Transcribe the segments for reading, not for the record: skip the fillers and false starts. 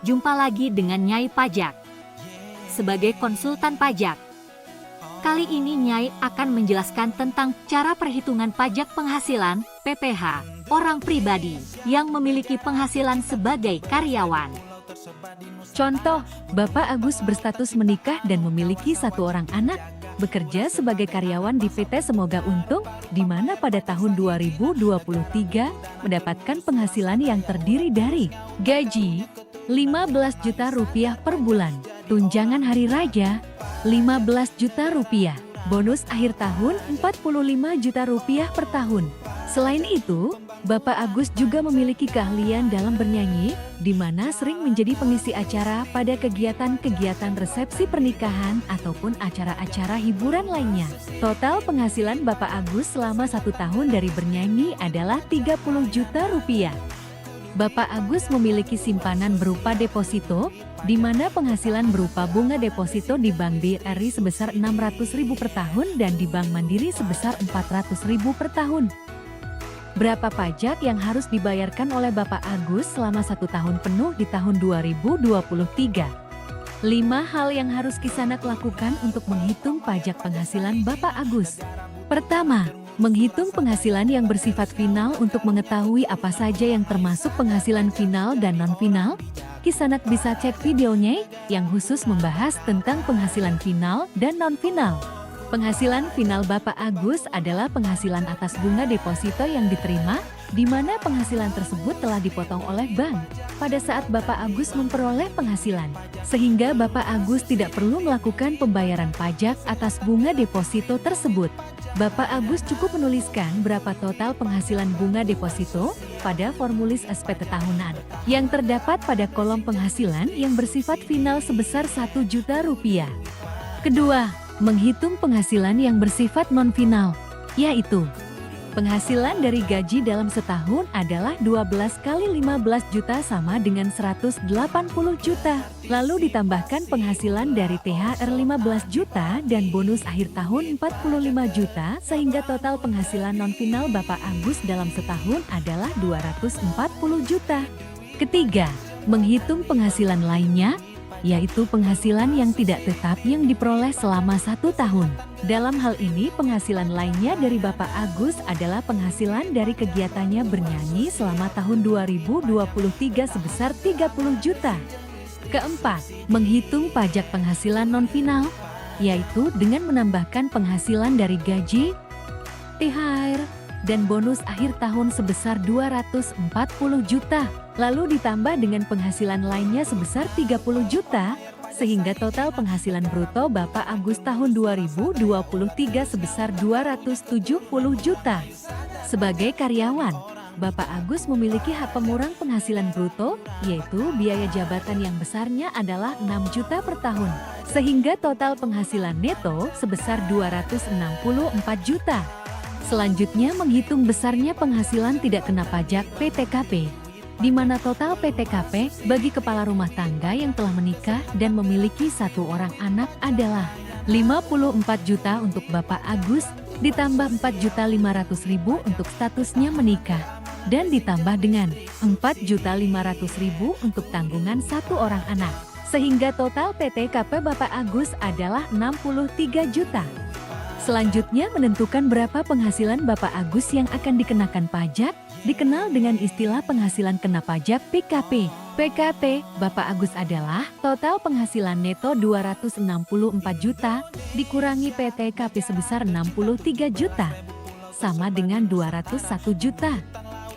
Jumpa lagi dengan Nyai Pajak. Sebagai konsultan pajak, kali ini Nyai akan menjelaskan tentang cara perhitungan pajak penghasilan (PPh) orang pribadi yang memiliki penghasilan sebagai karyawan. Contoh, Bapak Agus berstatus menikah dan memiliki satu orang anak, bekerja sebagai karyawan di PT Semoga Untung, di mana pada tahun 2023 mendapatkan penghasilan yang terdiri dari gaji Rp15 juta per bulan, tunjangan hari raya Rp15 juta, bonus akhir tahun Rp45 juta per tahun. Selain itu, Bapak Agus juga memiliki keahlian dalam bernyanyi, di mana sering menjadi pengisi acara pada kegiatan-kegiatan resepsi pernikahan ataupun acara-acara hiburan lainnya. Total penghasilan Bapak Agus selama 1 tahun dari bernyanyi adalah Rp30 juta. Bapak Agus memiliki simpanan berupa deposito, di mana penghasilan berupa bunga deposito di Bank BRI sebesar Rp600.000 per tahun dan di Bank Mandiri sebesar Rp400.000 per tahun. Berapa pajak yang harus dibayarkan oleh Bapak Agus selama 1 tahun penuh di tahun 2023? 5 hal yang harus Kisanak lakukan untuk menghitung pajak penghasilan Bapak Agus. Pertama, menghitung penghasilan yang bersifat final. Untuk mengetahui apa saja yang termasuk penghasilan final dan non-final, Kisanak bisa cek videonya yang khusus membahas tentang penghasilan final dan non-final. Penghasilan final Bapak Agus adalah penghasilan atas bunga deposito yang diterima, di mana penghasilan tersebut telah dipotong oleh bank pada saat Bapak Agus memperoleh penghasilan, sehingga Bapak Agus tidak perlu melakukan pembayaran pajak atas bunga deposito tersebut. Bapak Agus cukup menuliskan berapa total penghasilan bunga deposito pada formulir SPT tahunan yang terdapat pada kolom penghasilan yang bersifat final sebesar Rp1 juta. Kedua, menghitung penghasilan yang bersifat non-final, yaitu penghasilan dari gaji dalam setahun adalah 12 kali 15 juta sama dengan 180 juta. Lalu ditambahkan penghasilan dari THR 15 juta dan bonus akhir tahun 45 juta sehingga total penghasilan non-final Bapak Agus dalam setahun adalah 240 juta. Ketiga, menghitung penghasilan lainnya, yaitu penghasilan yang tidak tetap yang diperoleh selama 1 tahun. Dalam hal ini penghasilan lainnya dari Bapak Agus adalah penghasilan dari kegiatannya bernyanyi selama tahun 2023 sebesar 30 juta. Keempat, menghitung pajak penghasilan non-final, yaitu dengan menambahkan penghasilan dari gaji, THR, dan bonus akhir tahun sebesar 240 juta, lalu ditambah dengan penghasilan lainnya sebesar 30 juta, sehingga total penghasilan bruto Bapak Agus tahun 2023 sebesar 270 juta. Sebagai karyawan, Bapak Agus memiliki hak pengurang penghasilan bruto, yaitu biaya jabatan yang besarnya adalah 6 juta per tahun, sehingga total penghasilan neto sebesar 264 juta. Selanjutnya menghitung besarnya penghasilan tidak kena pajak PTKP, di mana total PTKP bagi kepala rumah tangga yang telah menikah dan memiliki 1 orang anak adalah 54 juta untuk Bapak Agus, ditambah 4.500.000 untuk statusnya menikah, dan ditambah dengan 4.500.000 untuk tanggungan 1 orang anak, sehingga total PTKP Bapak Agus adalah 63 juta. Selanjutnya menentukan berapa penghasilan Bapak Agus yang akan dikenakan pajak, dikenal dengan istilah penghasilan kena pajak PKP. PKT Bapak Agus adalah total penghasilan neto 264 juta, dikurangi PTKP sebesar 63 juta, sama dengan 201 juta.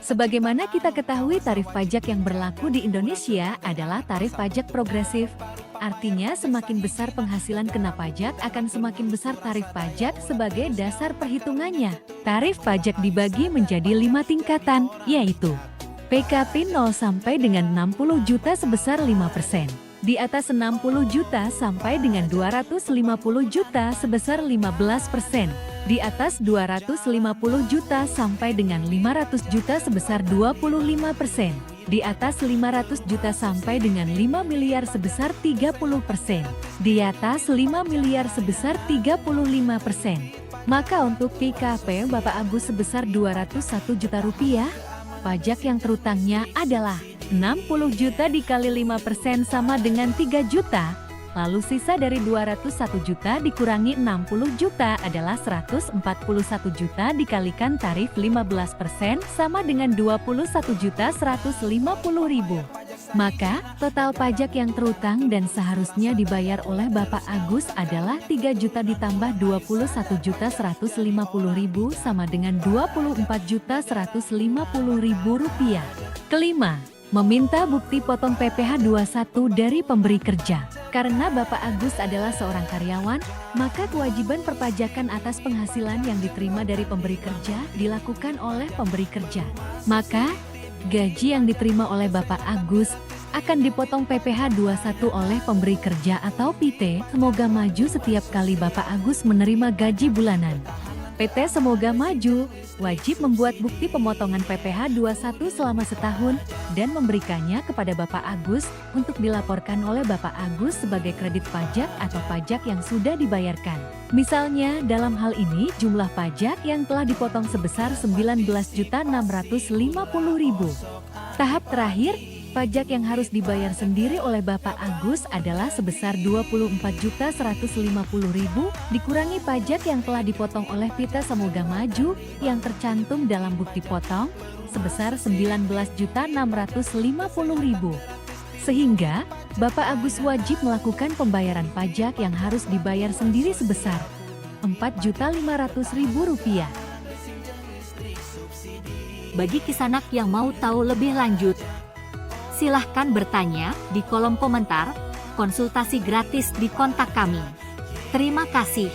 Sebagaimana kita ketahui tarif pajak yang berlaku di Indonesia adalah tarif pajak progresif. Artinya semakin besar penghasilan kena pajak akan semakin besar tarif pajak sebagai dasar perhitungannya. Tarif pajak dibagi menjadi 5 tingkatan, yaitu PKP 0 sampai dengan 60 juta sebesar 5%. Di atas 60 juta sampai dengan 250 juta sebesar 15%. Di atas 250 juta sampai dengan 500 juta sebesar 25%. Di atas 500 juta sampai dengan 5 miliar sebesar 30%. Di atas 5 miliar sebesar 35%. Maka untuk PKP Bapak Agus sebesar Rp201 juta, pajak yang terutangnya adalah 60 juta dikali 5% sama dengan 3 juta. Lalu sisa dari 201 juta dikurangi 60 juta adalah 141 juta dikalikan tarif 15% sama dengan 21.150.000. Maka, total pajak yang terutang dan seharusnya dibayar oleh Bapak Agus adalah 3 juta ditambah 21.150.000 sama dengan 24.150.000 rupiah. Kelima, meminta bukti potong PPh 21 dari pemberi kerja. Karena Bapak Agus adalah seorang karyawan, maka kewajiban perpajakan atas penghasilan yang diterima dari pemberi kerja dilakukan oleh pemberi kerja. Maka, gaji yang diterima oleh Bapak Agus akan dipotong PPh 21 oleh pemberi kerja atau PT Semoga Maju setiap kali Bapak Agus menerima gaji bulanan. PT Semoga Maju wajib membuat bukti pemotongan PPh 21 selama setahun dan memberikannya kepada Bapak Agus untuk dilaporkan oleh Bapak Agus sebagai kredit pajak atau pajak yang sudah dibayarkan. Misalnya, dalam hal ini jumlah pajak yang telah dipotong sebesar 19.650.000. Tahap terakhir, pajak yang harus dibayar sendiri oleh Bapak Agus adalah sebesar 24.150.000 dikurangi pajak yang telah dipotong oleh PT Semoga Maju yang tercantum dalam bukti potong sebesar 19.650.000. Sehingga, Bapak Agus wajib melakukan pembayaran pajak yang harus dibayar sendiri sebesar Rp4.500.000. Bagi Kisanak yang mau tahu lebih lanjut, silahkan bertanya di kolom komentar, konsultasi gratis di kontak kami. Terima kasih.